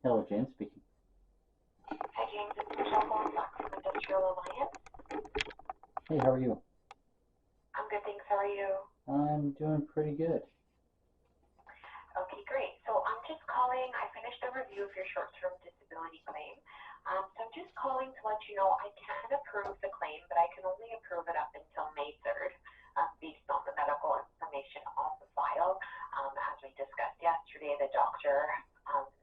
Hello, James speaking. Hi, James. It's Michelle calling back from Industrial Alliance. Hey, how are you? I'm good, thanks. How are you? I'm doing pretty good. Okay, great. So I'm just calling. I finished the review of your short-term disability claim. So I'm just calling to let you know I can approve the claim, but I can only approve it up until May 3rd, based on the medical information on the file. As we discussed yesterday, the doctor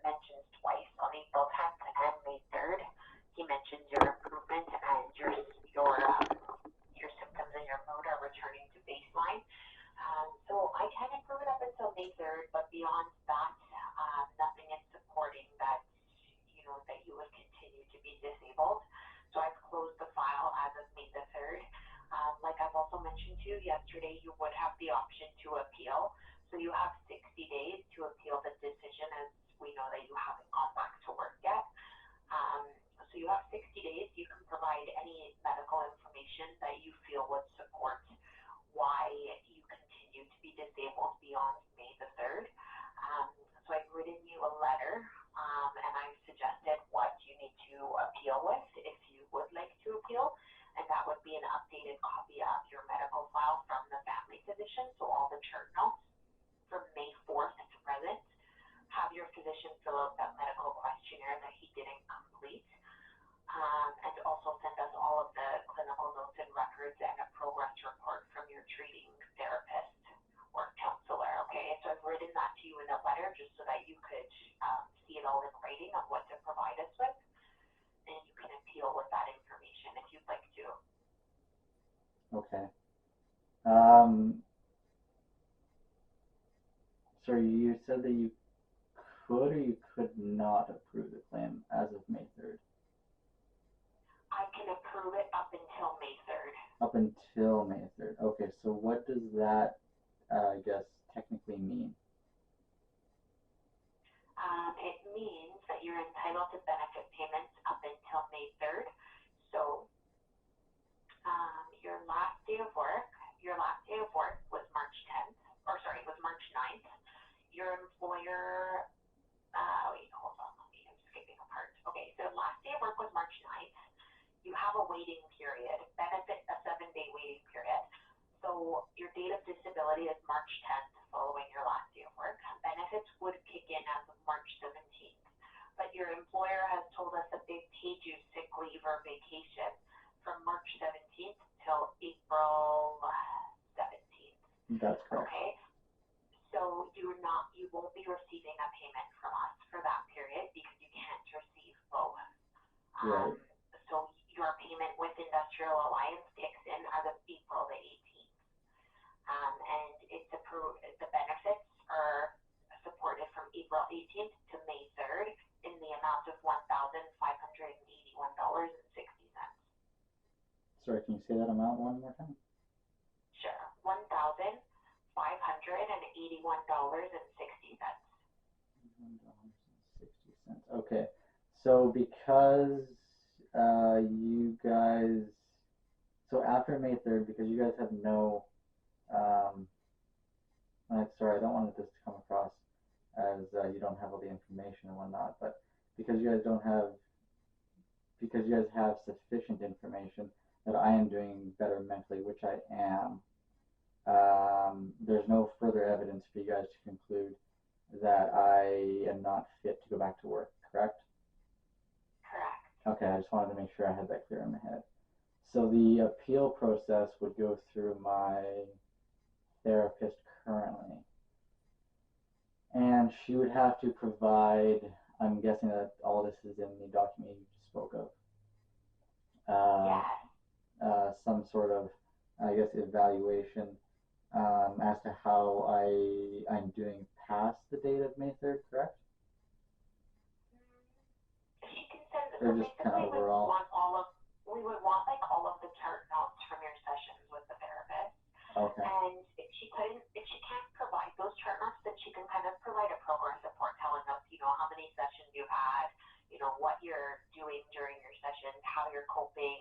mentions twice on April 10th and May 3rd. He mentions your improvement and your symptoms and your mood are returning to baseline. So I can approve it up until May 3rd, but beyond that, nothing is supporting that, that you would continue to be disabled. So I've closed the file as of May the 3rd. Like I've also mentioned to you yesterday, you would have the option to appeal. So you have 60 days to appeal the decision, as we know that you haven't gone back to work yet. Um, so you have 60 days. You can provide any medical information that you feel would support why you continue to be disabled beyond May the 3rd. So I've written you a letter, and I've suggested what you need to appeal with if you would like to appeal, and that would be an updated copy of your medical file from the family physician, so all the chart notes from May 4th to present. Have your physician fill out that medical questionnaire that he didn't complete, and also send us all of the clinical notes and records and a progress report from your treating therapist or counselor. Okay, so I've written that to you in a letter just so that you could see it all in writing of what to provide us with, and you can appeal with that information if you'd like to. Okay. Um, sorry, you said that you could or you could not approve the claim as of May 3rd? I can approve it up until May 3rd. Up until May 3rd. Okay, so what does that, I guess, technically mean? It means that you're entitled to benefit payments up until May 3rd. So your last day of work was March 10th, or sorry, was March 9th. Your employer, wait, hold on, I'm skipping a part. Okay, so last day of work was March 9th. You have a waiting period, benefit a 7-day waiting period. So your date of disability is March 10th following your last day of work. Benefits would kick in as of March 17th. But your employer has told us that they've paid you sick leave or vacation from March 17th till April 17th. That's correct. Okay, so you won't be receiving a payment from us for that period because you can't receive both. Right. So your payment with Industrial Alliance kicks in as of April the 18th. And it's approved, the benefits are supported from April 18th to May 3rd in the amount of $1,581.60. Sorry, can you say that amount one more time? Sure, $1,581.60. $1.60. Okay. So because you guys, so after May 3rd, because you guys have no, sorry, I don't want this to come across as you don't have all the information and whatnot, but because you guys don't have, because you guys have sufficient information that I am doing better mentally, which I am, there's no further evidence for you guys to conclude that I am not fit to go back to work, correct? Correct. Okay, I just wanted to make sure I had that clear in my head. So the appeal process would go through my therapist currently. And she would have to provide, I'm guessing that all this is in the document you just spoke of, Yes. some sort of, I guess, evaluation as to how I'm doing past the date of May 3rd, correct? She can send, Or so just kind basically of overall? we would want like all of the chart notes from your sessions with the therapist. Okay. And if she can't provide those chart notes, then she can kind of provide a progress report telling us, how many sessions you've had, what you're doing during your session, how you're coping,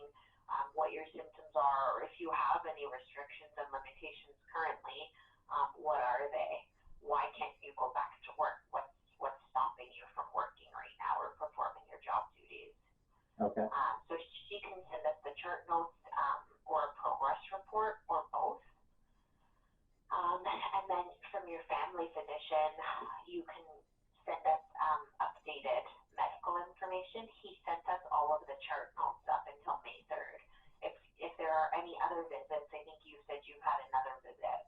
what your symptoms are, or if you have any restrictions and limitations currently, what are they? Why can't you go back to work? What's stopping you from working right now? Okay. So she can send us the chart notes or a progress report or both. And then from your family physician, you can send us updated medical information. He sent us all of the chart notes up until May 3rd. If there are any other visits, I think you said you had another visit,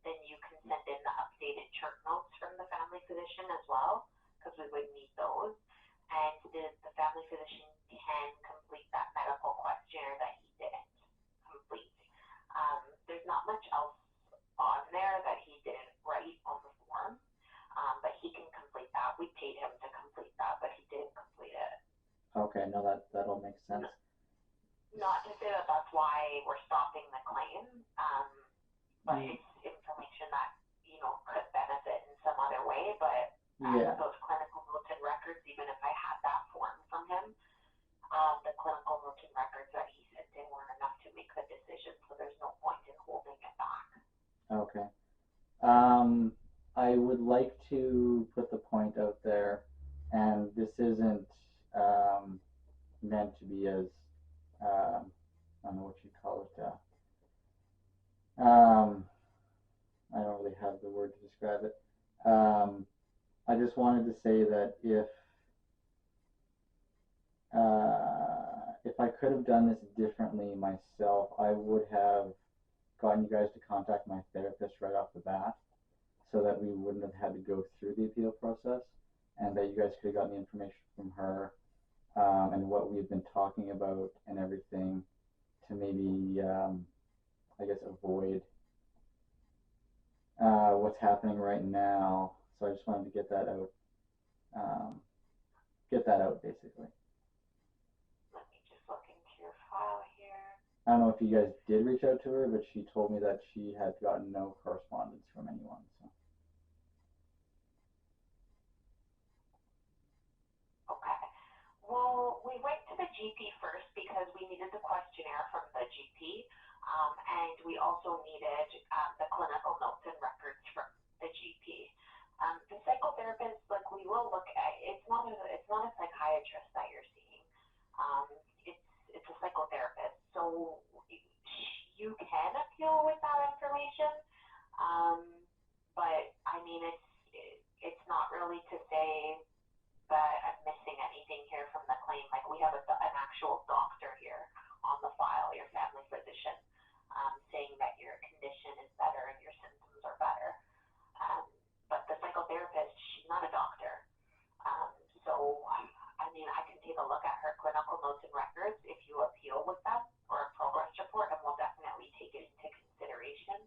then you can send in the updated chart notes from the family physician as well, because we would need those. And the family physician can complete that medical questionnaire that he didn't complete. There's not much else on there that he didn't write on the form, but he can complete that. We paid him to complete that, but he didn't complete it. Okay, no, that all makes sense. Not to say that that's why we're stopping the claim, but it's information that, could benefit in some other way, but Yeah. those clinical notes and records, even if I had that form from him, the clinical notes and records that he sent in weren't enough to make the decision, so there's no point in holding it back. Okay. I would like to put the point out there, and this isn't meant to be as I don't know what you call it. I don't really have the word to describe it. I just wanted to say that if I could have done this differently myself, I would have gotten you guys to contact my therapist right off the bat, so that we wouldn't have had to go through the appeal process, and that you guys could have gotten the information from her, and what we had been talking about and everything, to maybe, I guess, avoid what's happening right now. So I just wanted to get that out. Basically. Let me just look into your file here. I don't know if you guys did reach out to her, but she told me that she had gotten no correspondence from anyone. So. Okay. Well, we went to the GP first because we needed the questionnaire from the GP, and we also needed the clinical notes and records from the GP. The psychotherapist, like, we will look at. It's not a psychiatrist that you're seeing. Um, it's a psychotherapist, so you can appeal with that information. But I mean, it's not really to say that I'm missing anything here from the claim. Like, we have an actual doctor here on the file, your family physician, saying that your condition is better and your symptoms are better. But the psychotherapist, she's not a doctor. So, I mean, I can take a look at her clinical notes and records if you appeal with them, or a progress report, and we'll definitely take it into consideration.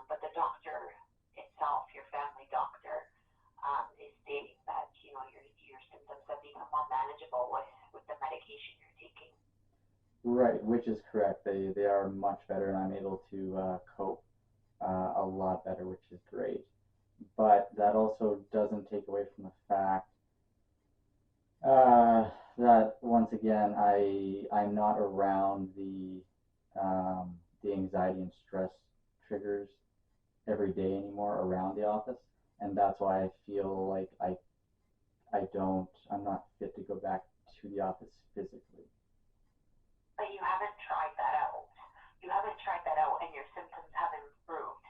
But the doctor itself, your family doctor, is stating that, your symptoms have become more manageable with the medication you're taking. Right, which is correct. They are much better, and I'm able to cope a lot better, which is great. But that also doesn't take away from the fact that, once again, I'm not around the anxiety and stress triggers every day anymore around the office, and that's why I feel like I'm not fit to go back to the office physically. But you haven't tried that out. You haven't tried that out, and your symptoms have improved.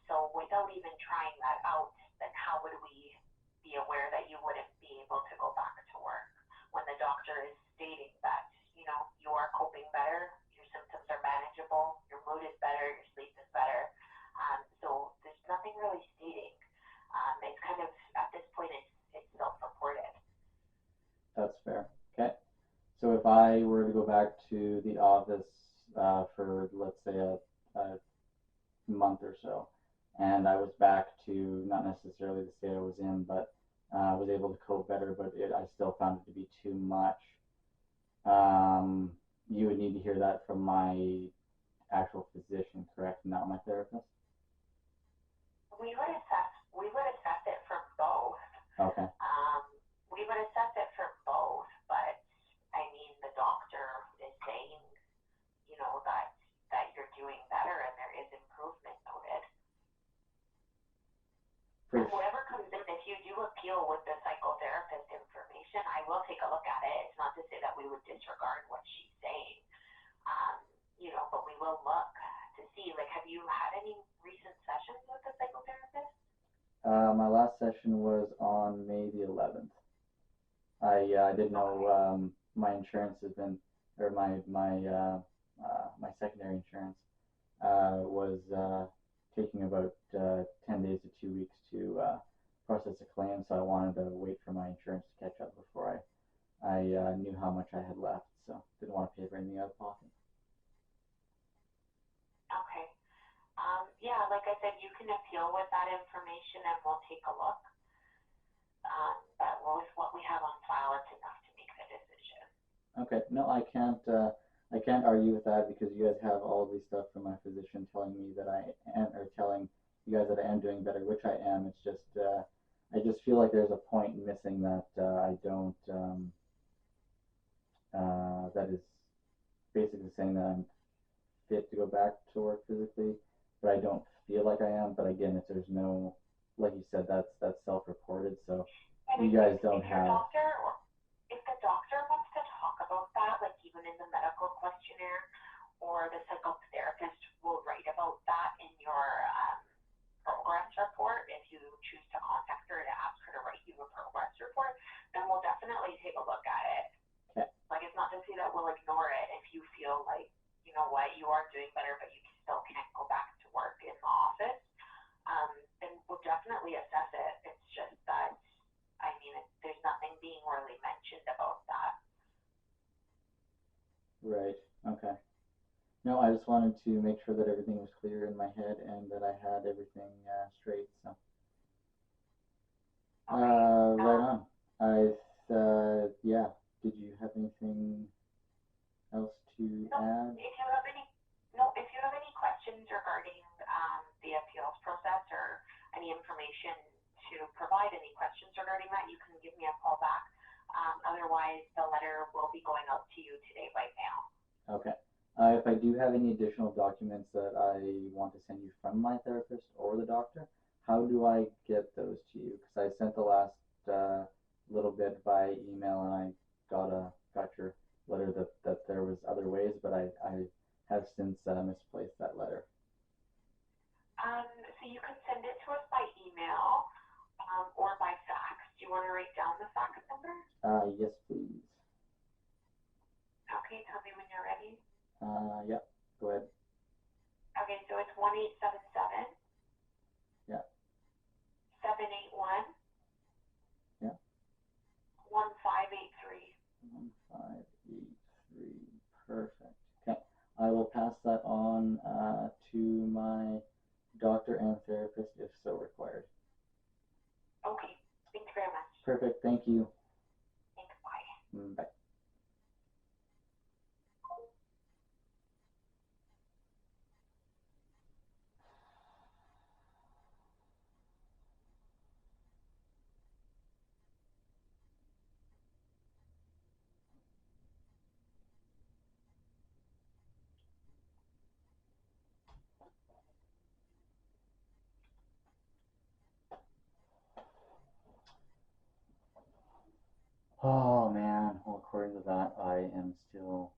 So without even trying that out, then how would we be aware that you wouldn't be able to go back to work when the doctor is stating that, you are coping better, your symptoms are manageable, your mood is better, your sleep is better. So there's nothing really stating. It's kind of, at this point, it's self-reported. That's fair. Okay. So if I were to go back to the office for, let's say, a month or so, and I was back to not necessarily the state I was in, but was able to cope better, but I still found it to be too much. You would need to hear that from my actual physician, correct? Not my therapist. We would assess it from both. Okay. We would assess it from both, but I mean, the doctor is saying, that you're doing better and there is improvement noted. And whatever comes in, if you do appeal with the psychotherapist information, I will take a look at it. It's not to little look to see, like, have you had any recent sessions with a psychotherapist? My last session was on May the 11th. I didn't know Okay. my insurance has been, or my secondary insurance was taking about 10 days to 2 weeks to process a claim, so I wanted to wait for my insurance to catch up before I knew how much I had left, so didn't want to pay for anything out of pocket. Okay. Yeah, like I said, you can appeal with that information and we'll take a look. But with what we have on file, it's enough to make the decision. Okay, no, I can't argue with that because you guys have all of these stuff from my physician telling me that I am, or telling you guys that I am doing better, which I am. It's just, I just feel like there's a point missing that I don't, that is basically saying that I'm fit to go back to work physically, but I don't feel like I am. But again, if there's no, like you said, that's self-reported, so And you guys don't have. if the doctor wants to talk about that, like even in the medical questionnaire, or the psychotherapist will write about that in your progress report, if you choose to contact her to ask her to write you a progress report, then we'll definitely take a look at it. Okay. Like, it's not to say that we'll ignore it if you feel like, you know what, you are doing better, but you still can't go back to work in the office. Then we'll definitely assess it. It's just that, I mean, there's nothing being really mentioned about that. Right. Okay. No, I just wanted to make sure that everything was clear in my head and that I had everything straight. So, Okay. right on. Yeah. Did you have anything else to No, add? if you have any, no, if you have any questions regarding the appeals process or any information to provide, any questions regarding that, you can give me a call back. Otherwise, the letter will be going out to you today by mail. Okay. If I do have any additional documents that I want to send you from my therapist or the doctor, how do I get those to you? Because I sent the last little bit by email and I got your letter that there was other ways, but I have since misplaced that letter. So you can send it to us by email or by fax. Do you want to write down the fax number? Yes, please. Okay, tell me when you're ready. Yeah, go ahead. Okay, so it's 1877. Yeah. 781. Yeah. 1583. 1583. Perfect. Okay. I will pass that on to my doctor and therapist if so required. Okay, thanks very much. Perfect. Thank you. Thanks, bye. Bye. Oh man, well, according to that, I am still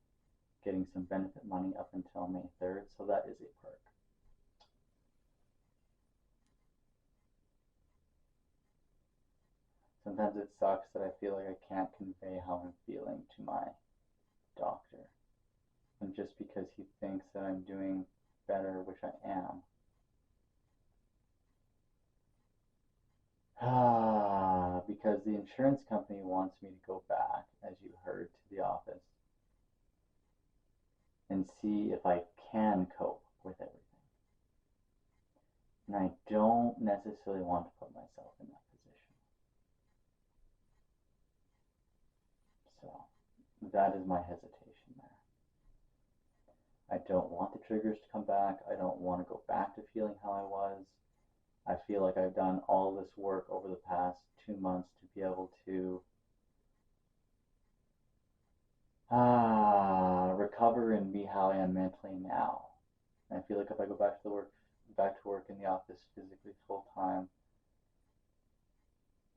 getting some benefit money up until May 3rd, so that is a perk. Sometimes it sucks that I feel like I can't convey how I'm feeling to my doctor. And just because he thinks that I'm doing better, which I am. Because the insurance company wants me to go back, as you heard, to the office and see if I can cope with everything. And I don't necessarily want to put myself in that position. So that is my hesitation there. I don't want the triggers to come back. I don't want to go back to feeling how I was. I feel like I've done all this work over the past 2 months to be able to recover and be how I am mentally now. And I feel like if I go back to work in the office physically full time,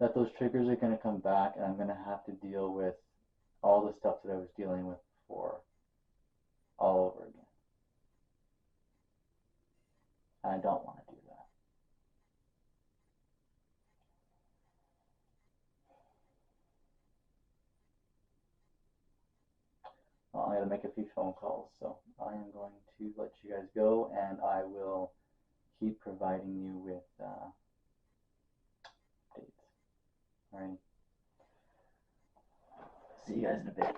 that those triggers are going to come back, and I'm going to have to deal with all the stuff that I was dealing with before all over again. don't want to do that. Well, I got to make a few phone calls, so I am going to let you guys go, and I will keep providing you with dates. Alrighty. See you guys in a bit.